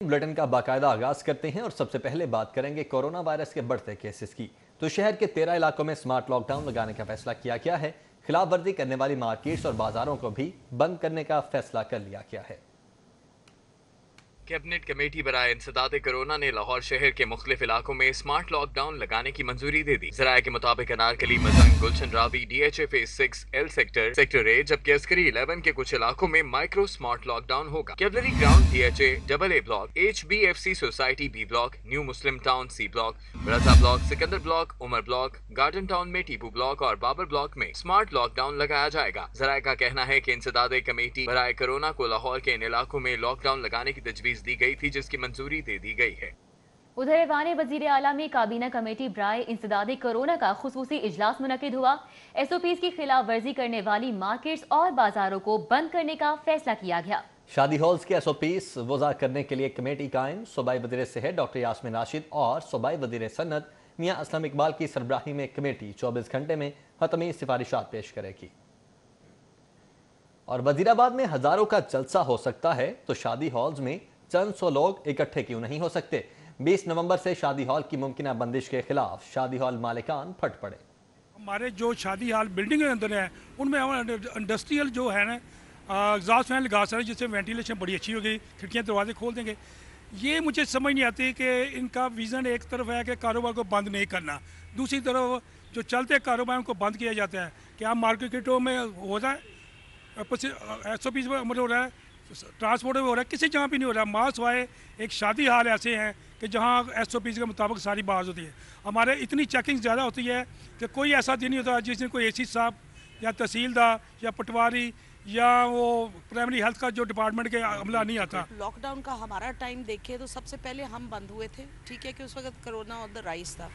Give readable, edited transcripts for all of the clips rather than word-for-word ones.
Bulletin का बाकायदा आगाज करते हैं और सबसे पहले बात करेंगे कोरोना वायरस के बढ़ते केसेस की। तो शहर के 13 इलाकों में स्मार्ट लॉकडाउन लगाने का फैसला किया गया है। खिलाफ वर्जी करने वाली मार्केट्स और बाजारों को भी बंद करने का फैसला कर लिया गया है। कैबिनेट कमेटी बराए इंसदाद कोरोना ने लाहौर शहर के मुख्तलिफ इलाकों में स्मार्ट लॉकडाउन लगाने की मंजूरी दे दी। जराये के मुताबिक Anarkali, Mozang, Gulshan Ravi, DHA phase 6, L sector A, जबकि अस्करी 11 के कुछ इलाकों में माइक्रो स्मार्ट लॉकडाउन होगा। Cavalry ground DHA, AA block, HBFC society B block, new Muslim town C block, Raza block, Sikandar block, Umar block, garden town में टीपू ब्लॉक और बाबर ब्लॉक में स्मार्ट लॉकडाउन लगाया जाएगा। जराये का कहना है कि इंसदाद कमेटी बराए कोरोना को लाहौर के इन इलाकों में लॉकडाउन लगाने की तजवीज दी गई थी, जिसकी मंजूरी दे दी गई है। उधर ऐवान वजीर आला में काबीना कमेटी बराए इंसदाद कोरोना का खुसूसी इजलास मुनक्किद हुआ। SOPs की खिलाफ वर्जी करने वाली मार्केट्स और बाजारों को बंद करने का फैसला किया गया। शादी हॉल्स के SOPs वज़ा करने के लिए कमेटी कायम। सूबाई वज़ीर सेहत डॉक्टर यास्मीन राशिद और सूबाई वज़ीर सनत मियां असलम इकबाल की सरबराही में कमेटी 24 घंटे में हतमी सिफारिशात पेश करेगी। और वजीराबाद में हजारों का जलसा हो सकता है, तो शादी हॉल्स में चंद सौ लोग इकट्ठे क्यों नहीं हो सकते। 20 नवंबर से शादी हॉल की मुमकिन बंदिश के खिलाफ शादी हॉल मालिकान फट पड़े। हमारे जो शादी हॉल बिल्डिंग के अंदर है उनमें इंडस्ट्रियल जो है ना एग्जॉस्ट फैन लगा सकते, जिससे वेंटिलेशन बड़ी अच्छी हो गई, खिड़कियाँ दरवाजे खोल देंगे। ये मुझे समझ नहीं आती कि इनका विज़न एक तरफ है कि कारोबार को बंद नहीं करना, दूसरी तरफ जो चलते कारोबार को बंद किया जाता है। क्या मार्केटों में हो रहा है, SOPs में अमल हो रहा है, ट्रांसपोर्ट में हो रहा है, किसी जगह भी नहीं हो रहा। मास वाए एक शादी हाल ऐसे हैं कि जहाँ SOPs के मुताबिक सारी बात होती है। हमारे इतनी चेकिंग ज़्यादा होती है कि कोई ऐसा दिन नहीं होता जिस दिन कोई AC साहब या तहसीलदार या पटवारी या वो प्राइमरी हेल्थ का जो डिपार्टमेंट के अमला नहीं आता। लॉकडाउन का हमारा टाइम देखें तो सबसे पहले हम बंद हुए थे, ठीक है, कि उस वक्त कोरोना ऑन द राइज था।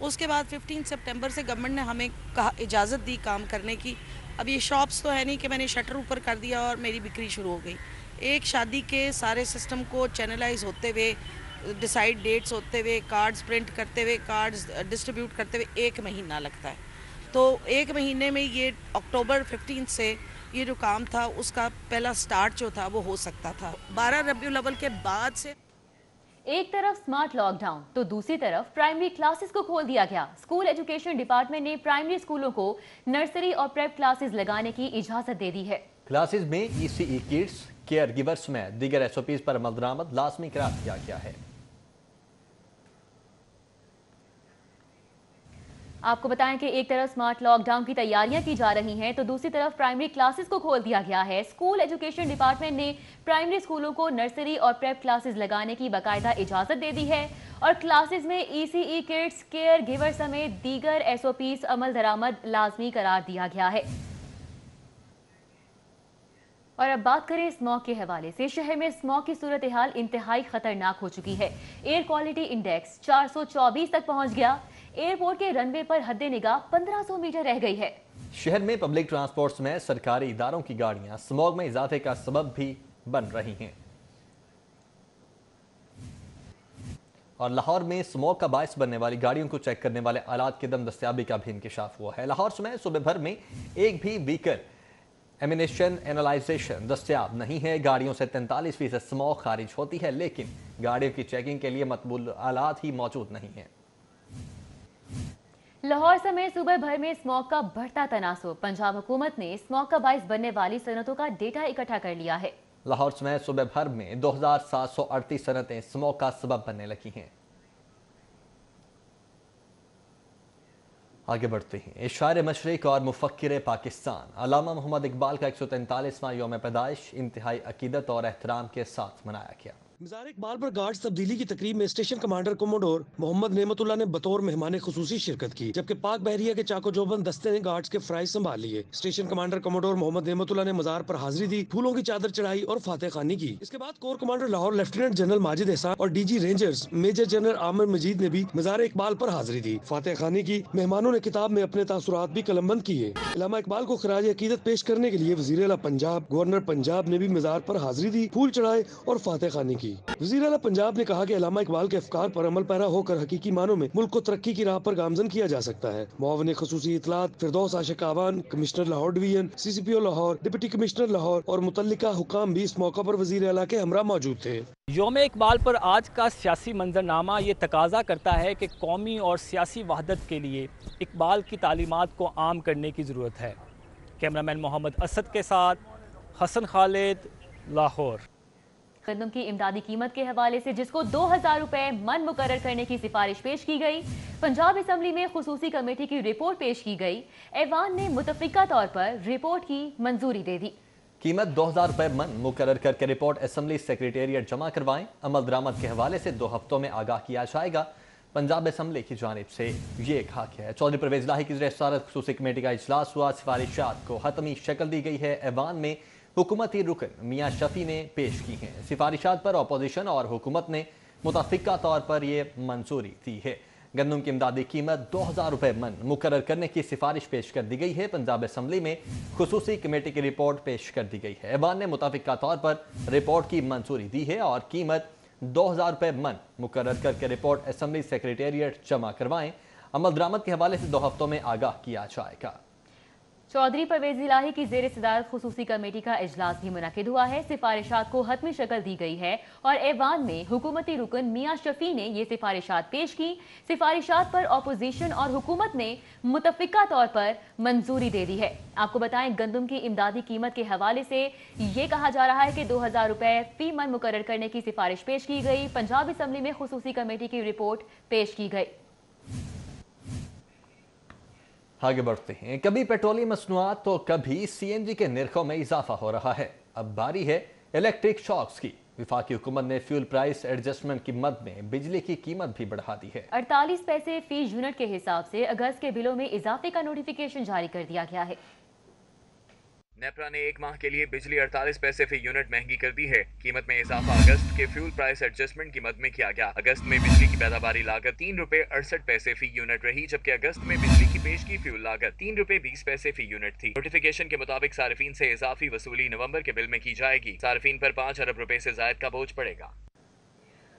उसके बाद 15 सितंबर से गवर्नमेंट ने हमें इजाज़त दी काम करने की। अब ये शॉप्स तो है नहीं कि मैंने शटर ऊपर कर दिया और मेरी बिक्री शुरू हो गई। एक शादी के सारे सिस्टम को चैनलाइज होते हुए, डिसाइड डेट्स होते हुए, कार्ड्स प्रिंट करते हुए, कार्ड्स डिस्ट्रीब्यूट करते हुए 1 महीना लगता है। तो 1 महीने में ये अक्टूबर 15 से ये जो काम था उसका पहला स्टार्ट जो था वो हो सकता था। 12 रबीउल अव्वल के बाद से एक तरफ स्मार्ट लॉकडाउन तो दूसरी तरफ प्राइमरी क्लासेस को खोल दिया गया। स्कूल एजुकेशन डिपार्टमेंट ने प्राइमरी स्कूलों को नर्सरी और प्रेप क्लासेस लगाने की इजाजत दे दी है। क्लासेस में ECE किड्स, केयर गिवर्स में दीगर SOPs पर अमल दरामद लाजमी करार दिया गया है। आपको बताएं कि एक तरफ स्मार्ट लॉकडाउन की तैयारियां की जा रही हैं, तो दूसरी तरफ प्राइमरी क्लासेस को खोल दिया गया है। स्कूल एजुकेशन डिपार्टमेंट ने प्राइमरी स्कूलों को नर्सरी और प्रेप क्लासेस लगाने की बाकायदा इजाजत दे दी है और क्लासेस में ECE किड्स, केयर गिवर समेत दीगर SOPs अमल दरामद लाजमी करार दिया गया है। और अब बात करें स्मॉग के हवाले से। शहर में स्मॉग की सूरत हाल इंतहाई खतरनाक हो चुकी है। एयर क्वालिटी इंडेक्स 424 तक पहुंच गया। एयरपोर्ट के रनवे पर हद निगाह 1500 मीटर रह गई है। शहर में पब्लिक ट्रांसपोर्ट्स में सरकारी इदारों की गाड़ियां स्मॉग में इजाफे का सबब भी बन रही हैं और लाहौर में स्मॉग का बायस बनने वाली गाड़ियों को चेक करने वाले आलात की दम दस्तियाबी का भी इंकशाफ हुआ है। लाहौर में सुबह भर में एक भी व्हीकल एमिनेशन एनालाइजेशन दस्तियाब नहीं है। गाड़ियों से 43% स्मॉग खारिज होती है, लेकिन गाड़ियों की चेकिंग के लिए मतबूल आलात ही मौजूद नहीं है। लाहौर समेत सूबे भर में स्मॉग का बढ़ता तनासुब। पंजाब हुकूमत ने स्मॉग का बायस बनने वाली सनतों का डेटा इकट्ठा कर लिया है। लाहौर में सूबे भर में 2738 सनतें स्मॉग का सबब बनने लगी हैं। आगे बढ़ते हैं। इशारे मशरिक और मुफक्किर पाकिस्तान अल्लामा मोहम्मद इकबाल का 143वां यौम पैदाइश इंतहाई अकीदत और एहतराम के साथ मनाया गया। मज़ार इकबाल पर गार्ड्स तब्दीली की तकरीब में station commander commodore Mohammad Nematullah ने बतौर मेहमान खुसूसी शिरकत की, जबकि पाक बहरिया के चाको चौबंद दस्ते ने गार्ड्स के फ्राइज संभाल लिए। Station commander commodore Mohammad Nematullah ने मज़ार पर हाजिरी दी, फूलों की चादर चढ़ाई और फातह खानी की। इसके बाद corps commander Lahore lieutenant general Majid Ehsan और DG rangers major general Aamir Majeed ने भी मज़ार इकबाल पर हाजिरी दी, फातह खानी की। मेहमानों ने किताब में अपने तासुरात भी कलमबंद किए। अल्लामा इकबाल को खराज अकीदत पेश करने के लिए वज़ीर आला पंजाब, गवर्नर पंजाब ने भी मज़ार पर हाजिरी दी, फूल चढ़ाए और फातह खानी की। की। वज़ीर आला पंजाब ने कहा कि अल्लामा इकबाल के अफकार पर अमल पैरा होकर हकीकी मानों में मुल्क को तरक्की की राह पर गामजन किया जा सकता है। मुआविन ख़ुसूसी इत्तलात Firdous Ashiq Awan, commissioner Lahore division, CCPO Lahore, deputy commissioner Lahore और मुतल्लिका हुकाम भी इस मौका पर वज़ीर आला के हमरा मौजूद थे। यौम इकबाल पर आज का सियासी मंजरनामा ये तकाजा करता है कि कौमी और सियासी वहदत के लिए इकबाल की तालीमात को आम करने की ज़रूरत है। कैमरामैन मोहम्मद असद के साथ हसन खालिद, लाहौर। गंदम की इमदादी कीमत के हवाले से जिसको 2000 रुपए मन मुकर्रर करने की सिफारिश पेश की गई, पंजाब असम्बली में खुसूसी कमेटी की रिपोर्ट पेश की गई। ऐवान ने मुतफ़िका तौर पर रिपोर्ट की मंजूरी दे दी। कीमत 2000 रुपए मन मुकर्रर करके रिपोर्ट असेंबली सेक्रेटेरिएट जमा करवाएं। अमल दरामद के हवाले से 2 हफ्तों में आगाह किया जाएगा। पंजाब असम्बली की जानिब से ये कहा गया है। चौधरी परवेज लाही की सदारत खुसूसी कमेटी का इजलास हुआ। सिफारिशात को हतमी शक्ल दी गई है। ऐवान में हुकूमती रुकन मियाँ शफी ने पेश की हैं। सिफारिशात पर अपोजिशन और हुकूमत ने मुतफ़िका तौर पर यह मंजूरी दी है। गंदम की इमदादी कीमत 2000 रुपए मन मुकर्रर करने की सिफारिश पेश कर दी गई है। पंजाब असम्बली में खुसूसी कमेटी की रिपोर्ट पेश कर दी गई है। ऐवान ने मुतफ़िका तौर पर रिपोर्ट की मंजूरी दी है और कीमत 2000 रुपए मन मुकर्रर करके रिपोर्ट असम्बली सेक्रेटेरिएट जमा करवाएं। अमल दरामद के हवाले से 2 हफ्तों में आगाह किया जाएगा। चौधरी परवेज लाही की जेर सदारत खुसूसी कमेटी का इजलास भी मुनक़िद हुआ है। सिफारिशात को हतमी शक्ल दी गई है और ऐवान में हुकूमती रुकन मियाँ शफी ने ये सिफारिशात पेश की। सिफारिशात पर अपोजिशन और हुकूमत ने मुतफ़िका तौर पर मंजूरी दे दी है। आपको बताएं, गंदम की इमदादी कीमत के हवाले से ये कहा जा रहा है कि 2000 रुपए फी मन मुकर्रर करने की सिफारिश पेश की गई। पंजाब असम्बली में खुसूसी कमेटी की रिपोर्ट पेश की गई। आगे बढ़ते हैं। कभी पेट्रोलियम मसनूआत तो कभी CNG के निर्खों में इजाफा हो रहा है। अब बारी है इलेक्ट्रिक शॉक्स की। विफाकी हुकूमत ने फ्यूल प्राइस एडजस्टमेंट की मद में बिजली की कीमत भी बढ़ा दी है। 48 पैसे फी यूनिट के हिसाब से अगस्त के बिलों में इजाफे का नोटिफिकेशन जारी कर दिया गया है। नेपरा ने 1 माह के लिए बिजली 48 पैसे फी यूनिट महंगी कर दी है। कीमत में इजाफा अगस्त के फ्यूल प्राइस एडजस्टमेंट की मद में किया गया। अगस्त में बिजली की पैदावारी लागत 3 रुपए 68 पैसे फी यूनिट रही, जबकि अगस्त में बिजली की पेश की फ्यूल लागत 3 रुपए 20 पैसे फी यूनिट थी। नोटिफिकेशन के मुताबिक सार्फिन से इजाफी वसूली नवंबर के बिल में की जाएगी। सार्फिन पर 5 अरब रुपए से जायद का बोझ पड़ेगा।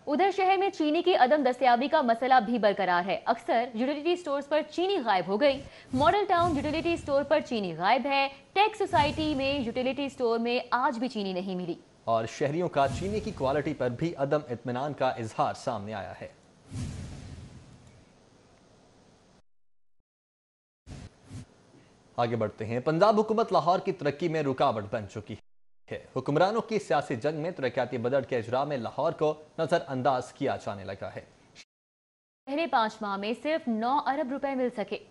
उधर शहर में चीनी की अदम दस्तयाबी का मसला भी बरकरार है। अक्सर यूटिलिटी स्टोर्स पर चीनी गायब हो गई। मॉडल टाउन यूटिलिटी स्टोर पर चीनी गायब है। टेक सोसाइटी में यूटिलिटी स्टोर में आज भी चीनी नहीं मिली और शहरियों का चीनी की क्वालिटी पर भी अदम इत्मीनान का इजहार सामने आया है। आगे बढ़ते हैं। पंजाब हुकूमत लाहौर की तरक्की में रुकावट बन चुकी है। हुक्मरानों की सियासी जंग में तरक्याती बजट के इजरा में लाहौर को नजरअंदाज किया जाने लगा है। पहले 5 माह में सिर्फ 9 अरब रुपए मिल सके।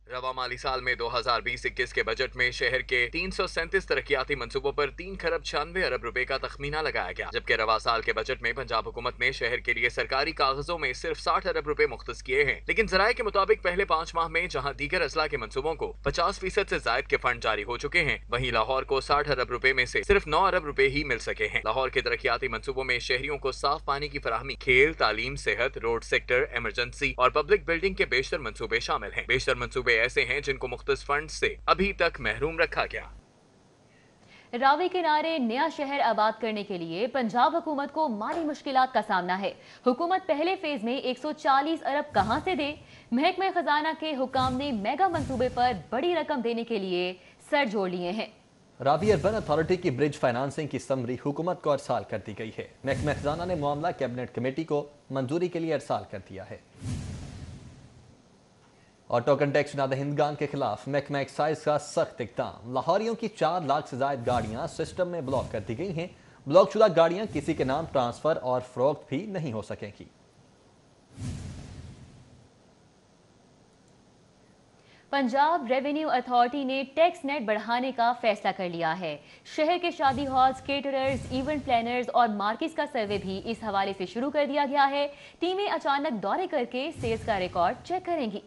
रवा माली साल में 2020-21 के बजट में शहर के 337 तरक्याती मंसूबों पर 3 खरब 96 अरब रुपए का तखमीना लगाया गया, जबकि रवा साल के बजट में पंजाब हुकूमत ने शहर के लिए सरकारी कागजों में सिर्फ 60 अरब रुपए मुख्तस किए हैं। लेकिन जराये के मुताबिक पहले 5 माह में जहां दीगर अजला के मंसूबों को 50% से जायद के फंड जारी हो चुके हैं, वहीं लाहौर को 60 अरब रुपए में से सिर्फ 9 अरब रुपए ही मिल सके हैं। लाहौर के तरक्याती मंसूबों में शहरियों को साफ पानी की फराहमी, खेल, तालीम, सेहत, रोड सेक्टर, इमरजेंसी और पब्लिक बिल्डिंग के बेशतर मंसूबे शामिल हैं। बेशतर मंसूबे ऐसे हैं जिनको मुख्तस फंड से अभी तक महरूम रखा गया। रावी किनारे नया शहर आबाद करने के लिए पंजाब हुकूमत को माली मुश्किलात का सामना है। हुकूमत पहले फेज में 140 अरब कहां से दे? महकमा खजाना के हुकाम ने मेगा मंसूबे पर बड़ी रकम देने के लिए सर जोड़ लिए हैं। रावी अर्बन अथॉरिटी की ब्रिज फाइनेंसिंग की समरी हुकूमत को अरसाल कर दी गई है। महकमा खजाना ने मामला कैबिनेट कमेटी को मंजूरी के लिए अरसाल कर दिया है। और टोकन टैक्स नादहिंदगान के खिलाफ महकमा एक्साइज का सख्त इक़दाम। लाहौरियों की 4 लाख से ज्यादा गाड़ियां सिस्टम में ब्लॉक कर दी गई हैं। ब्लॉक शुदा गाड़ियां किसी के नाम ट्रांसफर और फरोख्त भी नहीं हो सकेंगी। पंजाब रेवेन्यू अथॉरिटी ने टैक्स नेट बढ़ाने का फैसला कर लिया है। शहर के शादी हॉल्स, केटरर्स, इवेंट प्लानर्स और मार्केट्स का सर्वे भी इस हवाले से शुरू कर दिया गया है। टीमें अचानक दौरे करके सेल्स का रिकॉर्ड चेक करेंगी।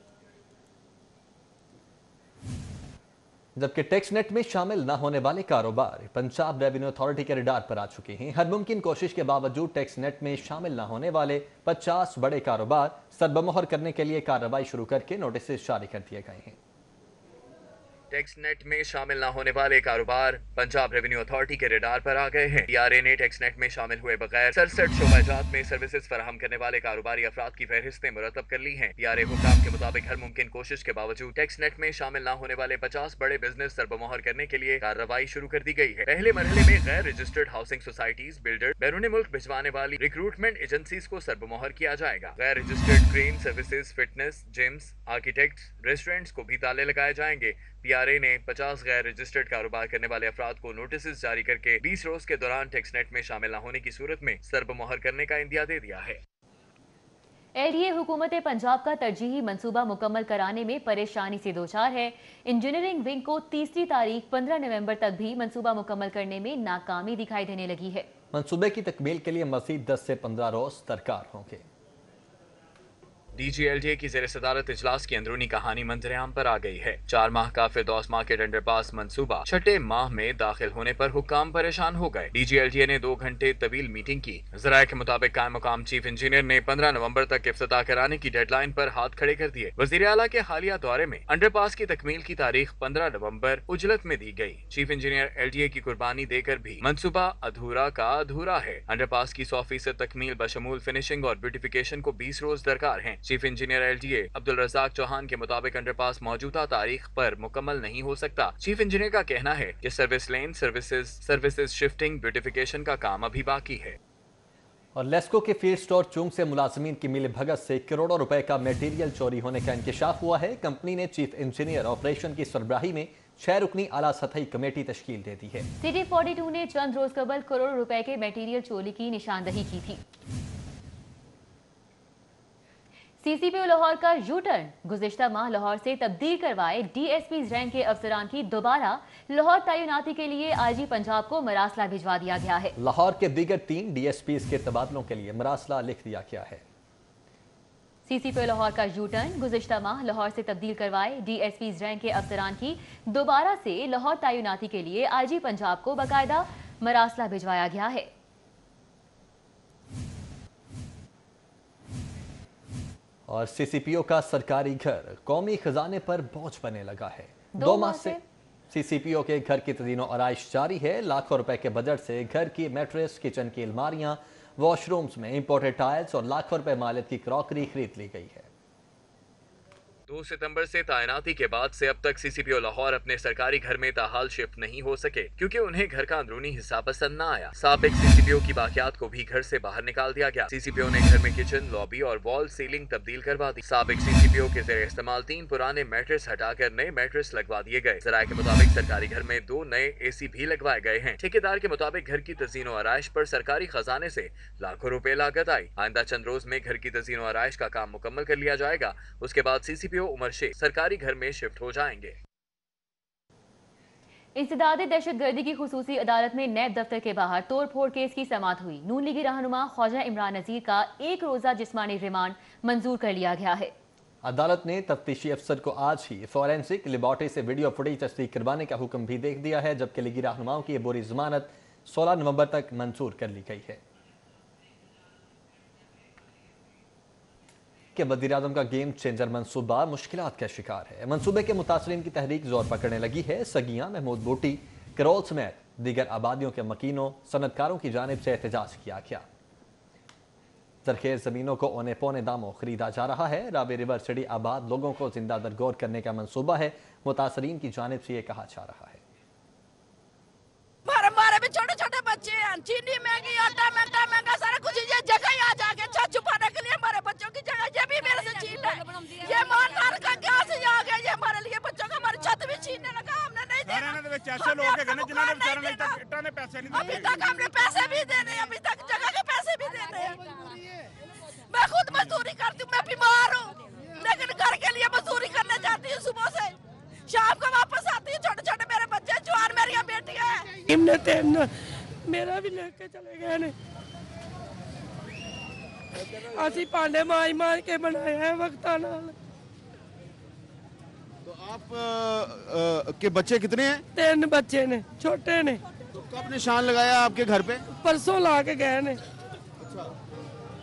जबकि टैक्स नेट में शामिल न होने वाले कारोबार पंजाब रेवेन्यू अथॉरिटी के रडार पर आ चुके हैं। हर मुमकिन कोशिश के बावजूद टैक्स नेट में शामिल न होने वाले 50 बड़े कारोबार सरबमोहर करने के लिए कार्रवाई शुरू करके नोटिस जारी कर दिए गए हैं। टेक्सनेट में शामिल न होने वाले कारोबार पंजाब रेवेन्यू अथॉरिटी के रडार पर आ गए हैं। PRA ने टेक्सनेट में शामिल हुए बगैर 67 शोबाजात में सर्विसेज फराहम करने वाले कारोबारी अफराद की फहरिस्तें मुरतब कर ली हैं। PRA हुक्म के मुताबिक हर मुमकिन कोशिश के बावजूद टेक्सनेट में शामिल न होने वाले 50 बड़े बिजनेस सरबमोहर करने के लिए कार्रवाई शुरू कर दी गई है। पहले मरहले में गैर रजिस्टर्ड हाउसिंग सोसाइटीज, बिल्डर, बैरून मुल्क भिजवाने वाली रिक्रूटमेंट एजेंसीज को सरबमोहर किया जाएगा। गैर registered crane services, fitness, gyms, architects, restaurants को भी ताले लगाए जाएंगे। PRA ने 50 गैर रजिस्टर्ड कारोबार करने वाले अफराद को नोटिस जारी करके 20 रोज के दौरान टेक्सनेट में शामिल न होने की सूरत में सरबमोहर करने का इंदिया दे दिया है। LDA हुकूमत पंजाब का तरजीही मंसूबा मुकम्मल कराने में परेशानी से दोचार है। इंजीनियरिंग विंग को तीसरी तारीख 15 नवंबर तक भी मंसूबा मुकम्मल करने में नाकामी दिखाई देने लगी है। मंसूबे की तकमील के लिए मज़ीद 10 से 15 रोज दरकार होंगे। DG LDA की ज़ेर सदारत इजलास की अंदरूनी कहानी मंजरेआम पर आ गई है। 4 माह का फिरदौस मार्केट अंडरपास मंसूबा 6 माह में दाखिल होने पर हुक्काम परेशान हो गए। DG LDA ने 2 घंटे तवील मीटिंग की। ज़राए के मुताबिक कायम मुकाम चीफ इंजीनियर ने 15 नवंबर तक इफ्तिताह कराने की डेडलाइन पर हाथ खड़े कर दिए। वज़ीर आला के हालिया दौरे में अंडरपास की तकमील की तारीख 15 नवंबर उजलत में दी गई। चीफ इंजीनियर LDA की कुर्बानी देकर भी मंसूबा अधूरा का अधूरा है। अंडरपास की 100% तकमील बशमूल फिनिशिंग और ब्यूटिफिकेशन को 20 रोज दरकार है। Chief engineer LDA Abdul Razzaq Chauhan के मुताबिक अंडरपास मौजूदा तारीख पर मुकम्मल नहीं हो सकता। चीफ इंजीनियर का कहना है कि service lane, services shifting, beautification का काम अभी बाकी है। और लेस्को के फीड स्टोर चुंग से मुलाजमीन की मिली भगत से करोड़ों रुपए का मटेरियल चोरी होने का इंकशाफ हुआ है। कंपनी ने चीफ इंजीनियर ऑपरेशन की सरबराही में 6 रुकनी आला सतही कमेटी तश्कील दे दी है। सिटी 42 ने चंद रोज कबल करोड़ों रुपए के मटेरियल चोरी की निशानदही की थी। CCPO लाहौर का यू टर्न। गुज़िश्ता माह लाहौर से तब्दील करवाए DSP रैंक के अफसरान की दोबारा लाहौर तैनाती के लिए IG पंजाब को मरासला भिजवा दिया गया है। लाहौर के दीगर 3 DSPs के तबादलों के लिए मरासला लिख दिया गया है। CCPO लाहौर का यू टर्न। गुज़िश्ता माह लाहौर से तब्दील करवाए DSP रैंक के अफसरान की दोबारा से लाहौर तैनाती के लिए IG पंजाब को बाकायदा मरासला भिजवाया गया है। और CCPO का सरकारी घर कौमी खजाने पर बोझ बनने लगा है। 2 माह से CCPO के घर की तदीनो आराइश जारी है। लाखों रुपए के बजट से घर की मैट्रेस, किचन की अलमारियां, वॉशरूम्स में इंपोर्टेड टाइल्स और लाखों रुपए मालियत की क्रॉकरी खरीद ली गई है। 2 सितंबर से तैनाती के बाद से अब तक CCPO लाहौर अपने सरकारी घर में ताहाल शिफ्ट नहीं हो सके क्योंकि उन्हें घर का अंदरूनी हिस्सा पसंद न आया। साबिक CCPO की बाकियात को भी घर से बाहर निकाल दिया गया। CCPO ने घर में किचन, लॉबी और वॉल सीलिंग तब्दील करवा दी। साबिक CCPO के ज़रिए इस्तेमाल 3 पुराने मैट्रेस हटाकर नए मैट्रेस लगवा दिए गए। ज़राए के मुताबिक सरकारी घर में 2 नए AC भी लगवाए गए हैं। ठेकेदार के मुताबिक घर की तज़ीनो आराइश पर सरकारी खजाने से लाखों रुपए लागत आई। आइंदा चंद रोज में घर की तज़ीनो आराइश का काम मुकम्मल कर लिया जाएगा। उसके बाद CCPO उमर शेख सरकारी घर में शिफ्ट हो जाएंगे। इंसदादे दहशतगर्दी की खुसूसी अदालत में नैब दफ्तर के बाहर तोड़फोड़ केस की समाअत हुई। नून लीगी रहनुमा ख्वाजा इमरान नजीर का 1 रोजा जिस्मानी रिमांड मंजूर कर लिया गया है। अदालत ने तफ्तीशी अफसर को आज ही फॉरेंसिक लेबॉर्टरी से वीडियो फुटेज तस्दीक करवाने का हुक्म भी दे दिया है, जबकि लीगी रहनुमाओं की बोरी जमानत 16 नवंबर तक मंजूर कर ली गई है। कि वज़ीर-ए-आज़म का गेम चेंजर मंसूबा मुश्किलात का शिकार है। मंसूबे के मुतासरीन की तहरीक जोर पकड़ने लगी है। सगियां, महमूद बूटी, करोल समेत दीगर आबादियों के मकीनों, सनतकारों की जानिब से एहतजाज किया गया। जरखेज जमीनों को औने पौने दामों खरीदा जा रहा है। रावी रिवर सिटी आबाद लोगों को जिंदा दरगोर करने का मंसूबा है। मुतासरीन की जानिब से यह कहा जा रहा है। हमारे भी छोटे छोटे बच्चे हैं, चीनी महंगी, आटा महंगा, सारा कुछ ये जगह ही आ जाके छत छुपाने के लिए हमारे बच्चों की जगह ये भी मेरे से छीन है। ये मानदार का क्या से आ गया, ये हमारे लिए बच्चों का हमारी छत भी छीनने लगा। हमने नहीं दिया, अभी तक हमने पैसे भी देने, अभी तक जगह के पैसे भी देने। मैं खुद मजदूरी करती हूँ, मैं बीमार हूँ, लेकिन घर के लिए मजदूरी करने जाती हूँ। सुबह से शाम को वापस आती है। छोटे छोटे मेरे बच्चे, जवान मेरी बेटी है। मेरा भी लेके चले गए ने। असी पांडे मार के बनाए हैं वक्ता नाल। तो आप के बच्चे कितने हैं? 3 बच्चे ने, छोटे ने। तो कब निशान लगाया आपके घर पे? परसों ला के गए ने।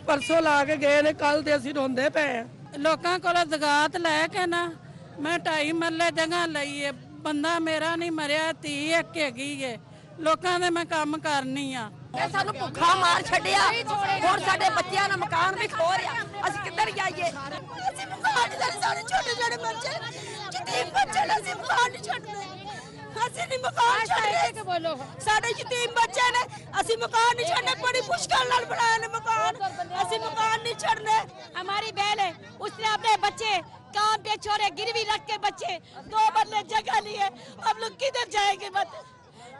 परसों ला के गए ने, कल दे असी रोंदे पे हैं। लोकां कोलों ज़कात लैके ना मैं 2.5 मरले जगह लई है, ਬੰਦਾ ਮੇਰਾ ਨਹੀਂ ਮਰਿਆ, ਧੀ ਇੱਕ ਹੈਗੀ ਏ, ਲੋਕਾਂ ਦੇ ਮੈਂ ਕੰਮ ਕਰਨੀ ਆ। ਸਾਨੂੰ ਭੁੱਖਾ ਮਾਰ ਛੱਡਿਆ, ਹੁਣ ਸਾਡੇ ਬੱਚਿਆਂ ਦਾ ਮਕਾਨ ਵੀ ਖੋ ਰਿਹਾ, ਅਸੀਂ ਕਿੱਧਰ ਜਾਈਏ? ਅਸੀਂ ਮਕਾਨ ਨਹੀਂ, ਸਾਡੇ ਛੋਟੇ ਛੋਟੇ ਬੱਚੇ, ਯਤੀਮ ਬੱਚੇ ਨੇ, ਅਸੀਂ ਮਕਾਨ ਨਹੀਂ ਛੱਡਦੇ, ਅਸੀਂ ਨਹੀਂ ਮਕਾਨ ਛੱਡਦੇ। ਬੋਲੋ, ਸਾਡੇ ਯਤੀਮ ਬੱਚੇ ਨੇ, ਅਸੀਂ ਮਕਾਨ नहीं छोड़ने, बड़ी मुश्किल नाल बनाए ने मकान, ਅਸੀਂ मकान नहीं छोड़ने। हमारी बहन है, उसने अपने बच्चे काम पे छोड़े, गिरवी रख के बच्चे 2 बदले जगह लिए, हम लोग किधर जाएंगे?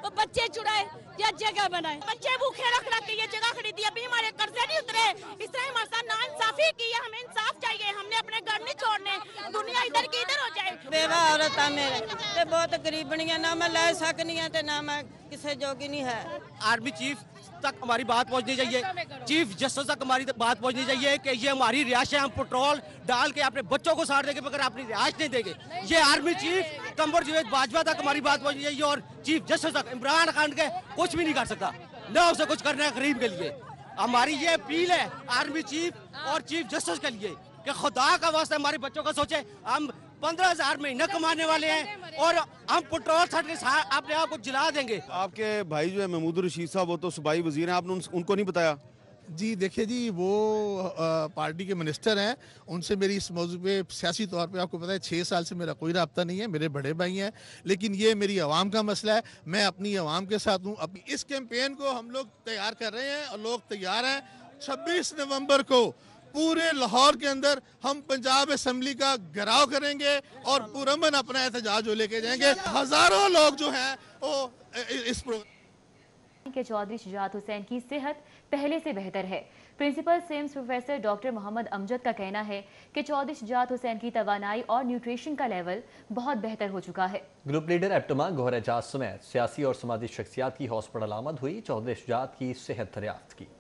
वो बच्चे चुराए या जगह बनाए, बच्चे भूखे रख रख के ये जगह खरीदी, अभी हमारे कर्जे नहीं उतरे। इस तरह हमारे साथ नाइंसाफी की है, हमें इंसाफ चाहिए, हमने अपने घर नहीं छोड़ने, दुनिया इधर की इधर हो जाए। बेवा औरत है मेरे ते बहुत गरीबनियां, ना मैं ले सकनी है ते ना मैं किसी जोगी नहीं है। आर्मी चीफ तक हमारी बात पहुंचनी चाहिए, चीफ जस्टिस तक हमारी बात पहुंचनी चाहिए कि ये हमारी रिहाइश है, हम पेट्रोल डाल के अपने बच्चों को साड़ देंगे मगर अपनी रिहाइश नहीं देंगे। ये आर्मी चीफ कंवर जावेद बाजवा तक हमारी बात पहुंचनी चाहिए और चीफ जस्टिस तक। इमरान खान के कुछ भी नहीं कर सकता, न उसे कुछ करना है गरीब के लिए। हमारी ये अपील है आर्मी चीफ और चीफ जस्टिस के लिए कि खुदा का वास्ते हमारे बच्चों का सोचे। हम 15,000 महीना कमाने वाले हैं और हम पेट्रोल छट के अपने आप को जला देंगे। आपके भाई जो है महमूद रशीद साहब, वो तो सूबाई वजीर हैं, आपने उनको नहीं बताया? जी देखिए जी, वो पार्टी के मिनिस्टर हैं, उनसे मेरी इस मौजू पे सियासी तौर पे आपको पता है 6 साल से मेरा कोई रब्ता नहीं है, मेरे बड़े भाई हैं, लेकिन ये मेरी आवाम का मसला है, मैं अपनी आवाम के साथ हूँ। अपनी इस कैंपेन को हम लोग तैयार कर रहे हैं और लोग तैयार हैं। 26 नवंबर को पूरे लाहौर के अंदर हम पंजाब असेंबली का घेराव करेंगे और पुरअमन अपना एहतजाज जो लेके जाएंगे। हजारों लोग जो हैं वो इस प्रोग्राम के चौधरी शुजात हुसैन की सेहत पहले से बेहतर है। Principal SIMS professor doctor Mohammad Amjad का कहना है कि चौधरी शुजात हुसैन की तवानाई और न्यूट्रिशन का लेवल बहुत बेहतर हो चुका है। Group leader APTMA Gohar Ejaz समेत सियासी और समाजी शख्सियात की हॉस्पिटल आमद हुई, चौधरी शुजात की सेहत दरियाफ्त की।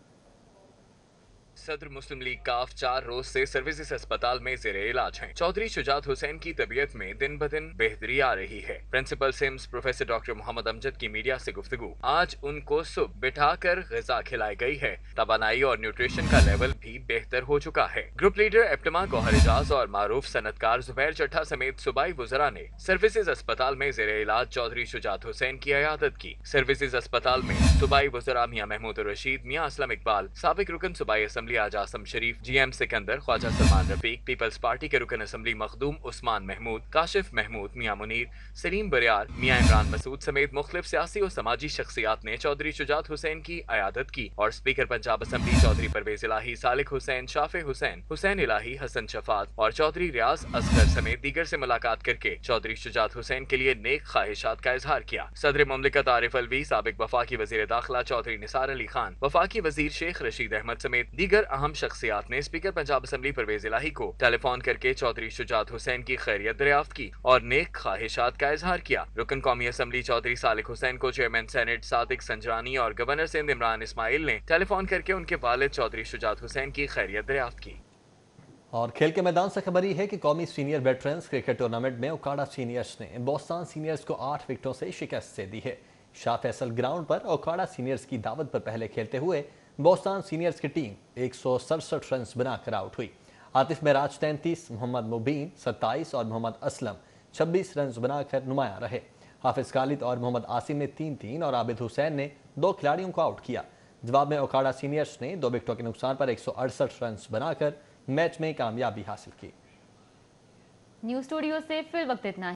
सदर मुस्लिम लीग काफ 4 रोज से सर्विसेज अस्पताल में जेर इलाज हैं। चौधरी शुजात हुसैन की तबीयत में दिन ब दिन बेहतरी आ रही है। Principal SIMS professor doctor Mohammad Amjad की मीडिया से गुफ्तगू। आज उनको सुबह बिठाकर ग़िज़ा खिलाई गई है, तवानाई और न्यूट्रिशन का लेवल भी बेहतर हो चुका है। Group leader APTMA Gohar Ejaz और मारूफ सनतकार जुबैर चट्टा समेत सूबाई वज़रा ने सर्विसेज अस्पताल में जेर इलाज चौधरी शुजात हुसैन की इयादत की। सर्विसेज अस्पताल में सूबाई वज़रा मियां महमूद रशीद, मियां असलम इकबाल, साबिक रुकन सूबाई असम्बली आज Asim Sharif, GM Sikandar, Khawaja Salman Rafiq, Peoples Party के रुकन असम्बली मखदूम उस्मान महमूद, काशिफ महमूद, मियां मुनीर, सलीम बरियार, मियां इमरान मसूद समेत मुख्तलिफ सियासी और समाजी शख्सियात ने चौधरी शुजात हुसैन की इयादत की और स्पीकर पंजाब असम्बली चौधरी परवेज इलाही, सालिक हुसैन, शाफे हुसैन, हुसैन इलाही, हसन शफात और चौधरी रियाज असगर समेत दीगर से मुलाकात करके चौधरी शुजात हुसैन के लिए नेक ख्वाहिशात का इजहार किया। सदर मुमलिकत आरिफ अलवी, साबिक वफाकी वजीर दाखिला चौधरी निसार अली खान, वफाकी वजीर शेख रशीद अहमद समेत दीगर अहम शख्सियात ने स्पीकर पंजाब असम्बली परवेज इलाही को टेलीफोन करके चौधरी शुजात हुसैन की खैरियत दरियाफ्त की और नेक ख्वाहिशात का इजहार किया। रुकन कौमी असम्बली चौधरी सालिक हुसैन को चेयरमैन सेनेट सादिक संजरानी और गवर्नर सिंध इमरान इस्माइल ने टेलीफोन करके उनके वालिद चौधरी शुजात हुसैन की खैरियत दरियाफ्त की। और खेल के मैदान से खबर है कि कौमी सीनियर वेटरन्स क्रिकेट टूर्नामेंट में ओकाड़ा सीनियर्स ने बोस्तान सीनियर्स को 8 विकेटों से शिकस्त दे दी है। शाह फैसल ग्राउंड पर ओकाड़ा सीनियर्स की दावत पर पहले खेलते हुए बोस्तान सीनियर्स की टीम 167 रन बनाकर आउट हुई। आतिफ मेराज 33, मोहम्मद मुबीन 27 और मोहम्मद असलम 26 रन बनाकर नुमाया रहे। हाफिज खालिद और मोहम्मद आसिम ने 3-3 और आबिद हुसैन ने 2 खिलाड़ियों को आउट किया। जवाब में ओकाड़ा सीनियर्स ने 2 विकेटों के नुकसान पर 168 रन बनाकर मैच में कामयाबी हासिल की। न्यूज स्टूडियो से फिर वक्त इतना है।